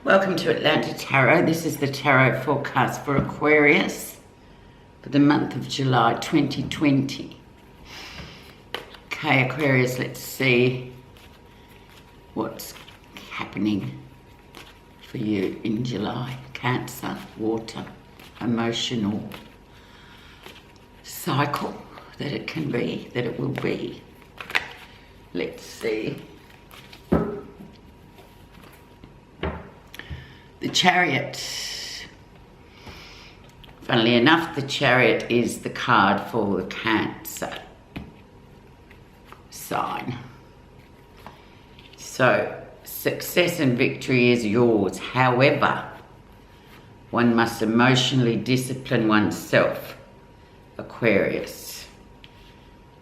Welcome to Atlanta Tarot. This is the tarot forecast for Aquarius for the month of July 2020. Okay, Aquarius, let's see what's happening for you in July. Cancer, water, emotional cycle that it can be, that it will be. Let's see. The Chariot. Funnily enough, the Chariot is the card for the Cancer sign. So, success and victory is yours. However, one must emotionally discipline oneself, Aquarius.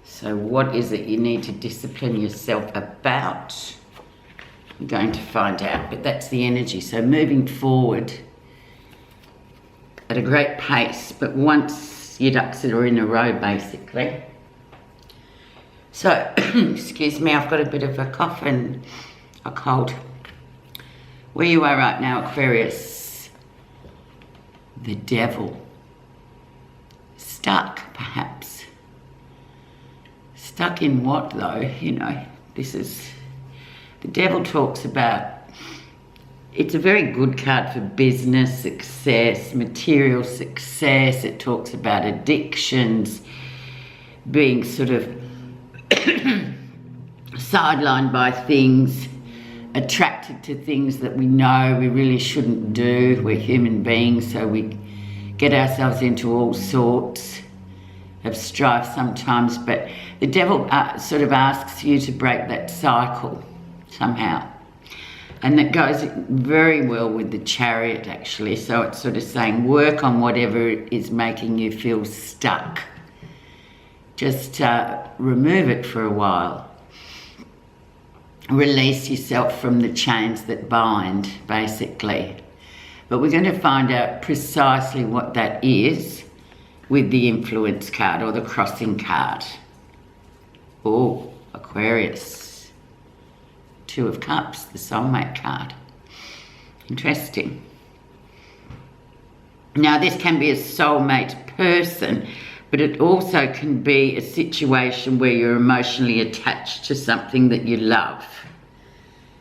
So what is it you need to discipline yourself about? I'm going to find out, but that's the energy. So moving forward at a great pace, but once your ducks are in a row, basically. So, excuse me, I've got a bit of a cough and a cold. Where you are right now, Aquarius, the Devil. Stuck, perhaps. Stuck in what, though? You know, this is... The Devil talks about, it's a very good card for business success, material success. It talks about addictions, being sort of sidelined by things, attracted to things that we know we really shouldn't do. We're human beings, so we get ourselves into all sorts of strife sometimes. But the Devil sort of asks you to break that cycle somehow, and that goes very well with the Chariot, actually. So it's sort of saying work on whatever is making you feel stuck. Just remove it for a while. Release yourself from the chains that bind, basically. But we're going to find out precisely what that is with the Influence card or the Crossing card. Oh, Aquarius. Two of Cups, the Soulmate card. Interesting. Now, this can be a soulmate person, but it also can be a situation where you're emotionally attached to something that you love.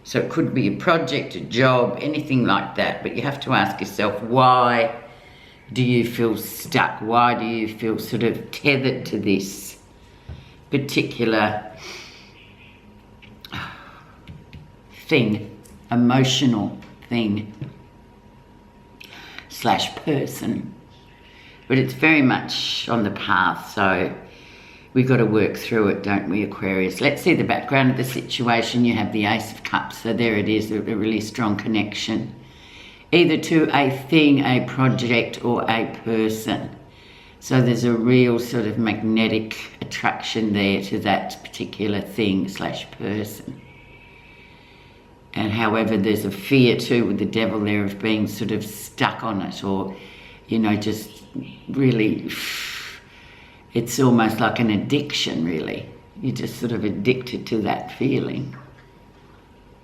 So it could be a project, a job, anything like that, but you have to ask yourself, why do you feel stuck? Why do you feel sort of tethered to this particular thing, emotional thing / person? But it's very much on the path, so we've got to work through it, don't we, Aquarius? Let's see the background of the situation. You have the Ace of Cups, so there it is, a really strong connection, either to a thing, a project, or a person. So there's a real sort of magnetic attraction there to that particular thing / person. And however, there's a fear too with the Devil there of being sort of stuck on it, or, you know, just really, it's almost like an addiction, really. You're just sort of addicted to that feeling.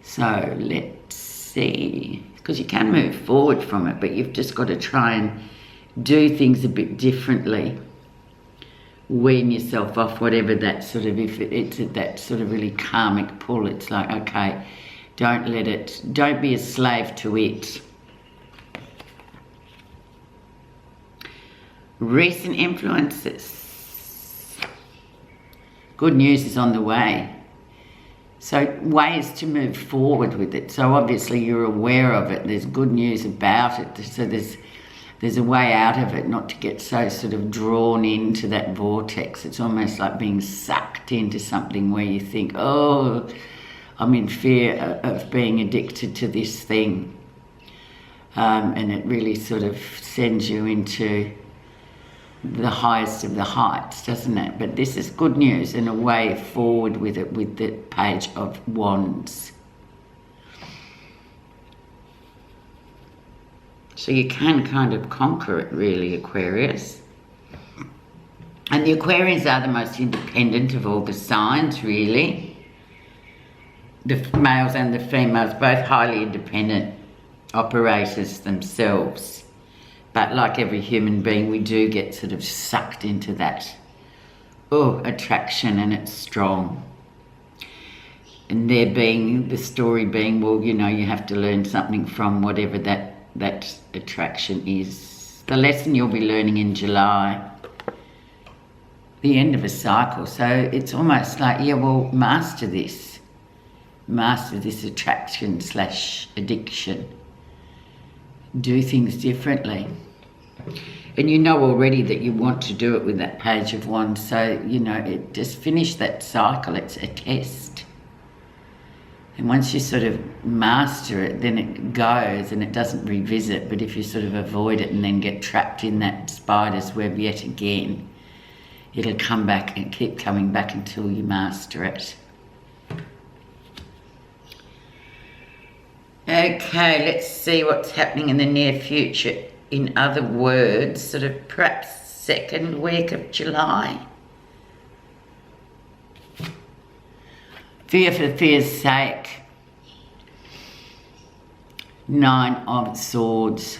So let's see, because you can move forward from it, but you've just got to try and do things a bit differently. Wean yourself off whatever that sort of, if it's that sort of really karmic pull, it's like, okay, don't let it, don't be a slave to it. Recent influences. Good news is on the way. So ways to move forward with it. So obviously you're aware of it. There's good news about it. So there's a way out of it, not to get so sort of drawn into that vortex. It's almost like being sucked into something where you think, oh, I'm in fear of being addicted to this thing. And it really sort of sends you into the highest of the heights, doesn't it? But this is good news and a way forward with it, with the Page of Wands. So you can kind of conquer it, really, Aquarius. And the Aquarians are the most independent of all the signs, really. The males and the females, both highly independent. operators themselves. But like every human being, we do get sort of sucked into that attraction, and it's strong. And the story being, well, you know, you have to learn something from whatever that attraction is. The lesson you'll be learning in July, the end of a cycle. So it's almost like, yeah, well, master this attraction / addiction. Do things differently. And you know already that you want to do it with that Page of Wands. So, you know, just finish that cycle. It's a test. And once you sort of master it, then it goes and it doesn't revisit. But if you sort of avoid it and then get trapped in that spider's web yet again, it'll come back and keep coming back until you master it. Okay, let's see what's happening in the near future. In other words, sort of perhaps second week of July. Fear for fear's sake. 9 of Swords.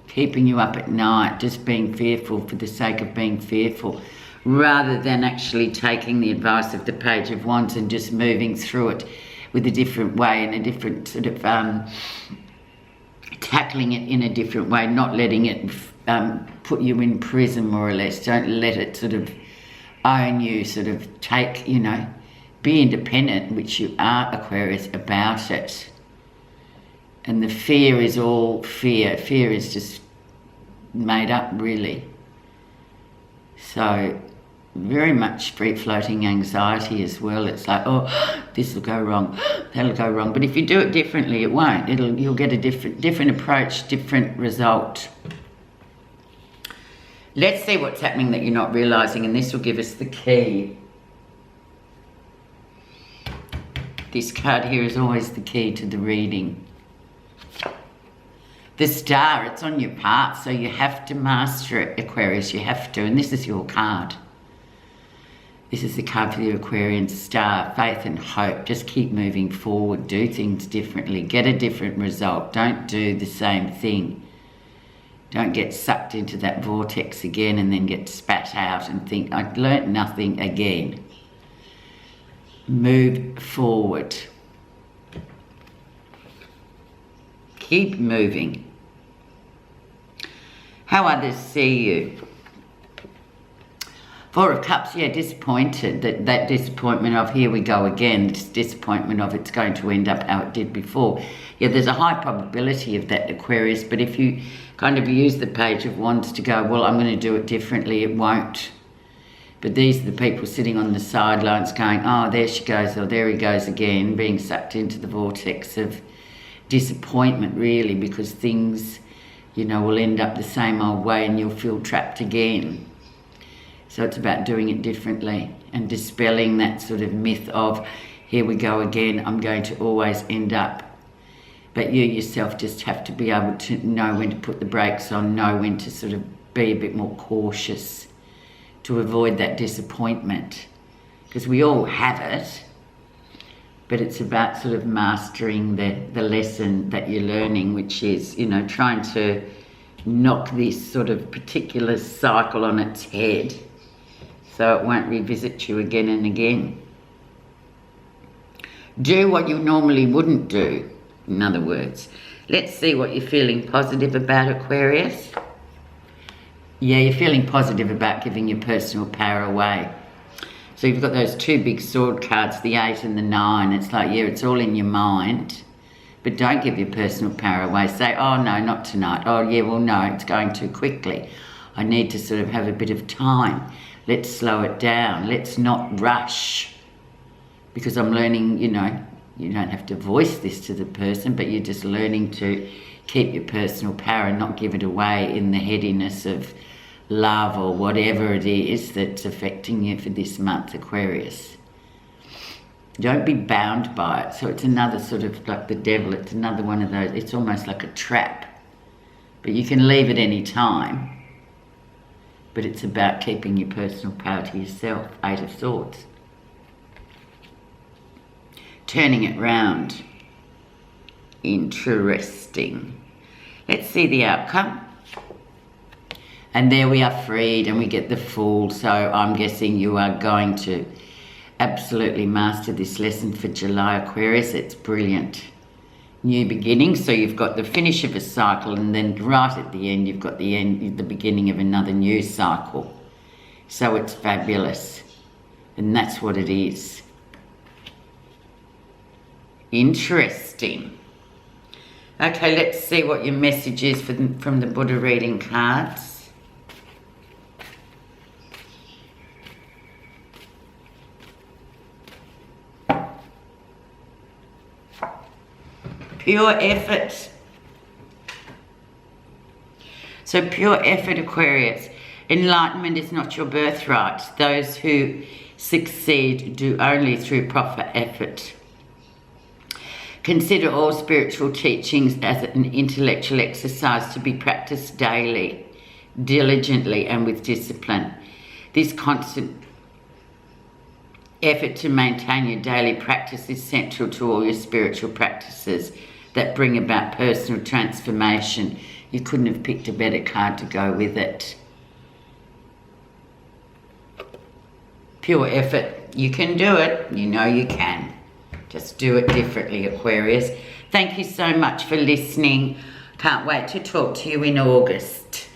Keeping you up at night, just being fearful for the sake of being fearful, rather than actually taking the advice of the Page of Wands and just moving through it with a different way and a different sort of tackling it in a different way, not letting it put you in prison, more or less. Don't let it sort of own you, sort of take, you know, be independent, which you are, Aquarius, about it. And the fear is all fear. Fear is just made up, really. So very much free-floating anxiety as well. It's like, oh, this will go wrong, that'll go wrong. But if you do it differently, it won't. You'll get a different approach, different result. Let's see what's happening that you're not realising, and this will give us the key. This card here is always the key to the reading. The Star, it's on your path, so you have to master it, Aquarius. You have to, and this is your card. This is the card for the Aquarian Star, faith and hope. Just keep moving forward, do things differently, get a different result. Don't do the same thing. Don't get sucked into that vortex again and then get spat out and think, I've learnt nothing again. Move forward. Keep moving. How others see you. 4 of Cups, yeah, disappointed. That disappointment of, here we go again, this disappointment of it's going to end up how it did before. Yeah, there's a high probability of that, Aquarius, but if you kind of use the Page of Wands to go, well, I'm going to do it differently, it won't. But these are the people sitting on the sidelines going, oh, there she goes, or there he goes again, being sucked into the vortex of disappointment, really, because things, you know, will end up the same old way and you'll feel trapped again. So it's about doing it differently and dispelling that sort of myth of, here we go again, I'm going to always end up. But you yourself just have to be able to know when to put the brakes on, know when to sort of be a bit more cautious to avoid that disappointment. Because we all have it, but it's about sort of mastering the lesson that you're learning, which is, you know, trying to knock this sort of particular cycle on its head so it won't revisit you again and again. Do what you normally wouldn't do, in other words. Let's see what you're feeling positive about, Aquarius. Yeah, you're feeling positive about giving your personal power away. So you've got those 2 big sword cards, the 8 and the 9. It's like, yeah, it's all in your mind. But don't give your personal power away. Say, oh, no, not tonight. Oh, yeah, well, no, it's going too quickly. I need to sort of have a bit of time. Let's slow it down. Let's not rush. Because I'm learning, you know, you don't have to voice this to the person, but you're just learning to keep your personal power and not give it away in the headiness of love or whatever it is that's affecting you for this month, Aquarius. Don't be bound by it. So it's another sort of like the devil. It's another one of those. It's almost like a trap. But you can leave at any time. But it's about keeping your personal power to yourself. 8 of Swords. Turning it round. Interesting. Let's see the outcome. And there we are, freed, and we get the Fool. So I'm guessing you are going to absolutely master this lesson for July, Aquarius. It's brilliant. New beginning. So you've got the finish of a cycle, and then right at the end you've got the beginning of another new cycle. So it's fabulous. And that's what it is. Interesting. Okay, let's see what your message is from the Buddha reading cards. Pure effort. So pure effort, Aquarius. Enlightenment is not your birthright. Those who succeed do only through proper effort. Consider all spiritual teachings as an intellectual exercise to be practiced daily, diligently and with discipline. This constant effort to maintain your daily practice is central to all your spiritual practices that bring about personal transformation. You couldn't have picked a better card to go with it. Pure effort. You can do it. You know you can. Just do it differently, Aquarius. Thank you so much for listening. Can't wait to talk to you in August.